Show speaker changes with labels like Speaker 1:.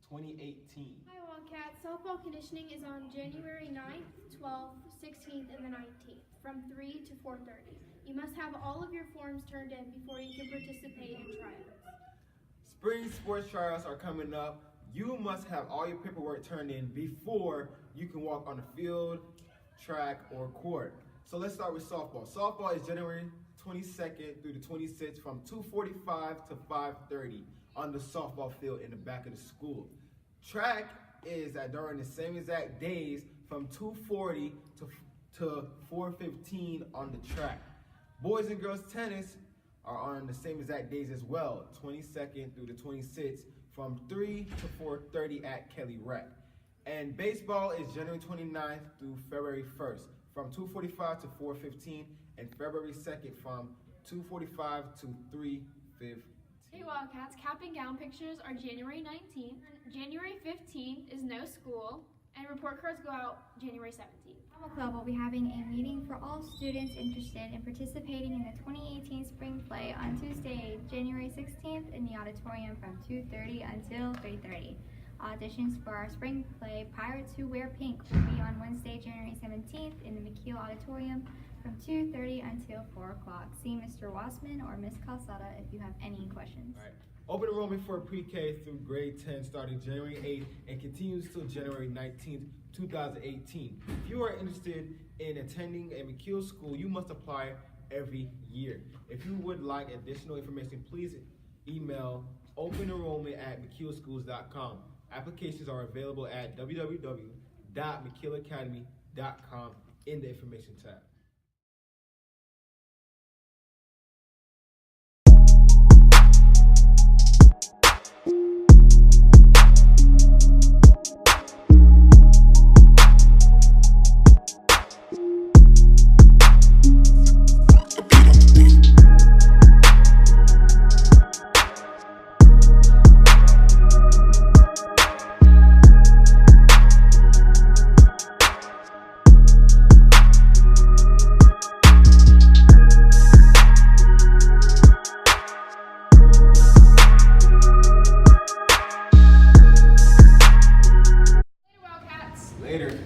Speaker 1: 2018.
Speaker 2: Hi Wildcats. Softball conditioning is on January 9th, 12th, 16th, and the 19th from 3 to 4:30. You must have all of your forms turned in before you can participate in tryouts.
Speaker 1: Spring sports tryouts are coming up. You must have all your paperwork turned in before you can walk on the field, track, or court. So let's start with softball. Softball is January 22nd through the 26th from 2:45 to 5:30 on the softball field in the back of the school. Track is during the same exact days from 2:40 to 4:15 on the track. Boys and girls tennis are on the same exact days as well, 22nd through the 26th from 3 to 4:30 at Kelly Rec. And baseball is January 29th through February 1st from 2:45 to 4:15 and February 2nd from 2:45 to 3:15.
Speaker 3: Hey Wildcats, cap and gown pictures are January 19th. January 15th is no school, and report cards go out January 17th.
Speaker 4: Travel Club will be having a meeting for all students interested in participating in the 2018 Spring Play on Tuesday, January 16th in the auditorium from 2:30 until 3:30. Auditions for our Spring Play, Pirates Who Wear Pink, will be on Wednesday, January 17th in the McKeel Auditorium from 2:30 until 4 o'clock. See Mr. Wassman or Ms. Calzada if you have any questions.
Speaker 1: All right. Open enrollment for pre-K through grade 10 starting January 8th and continues till January 19th, 2018. If you are interested in attending a McKeel school, you must apply every year. If you would like additional information, please email openenrollment@mckeelschools.com. Applications are available at www.mckeelacademy.com in the information tab. Later.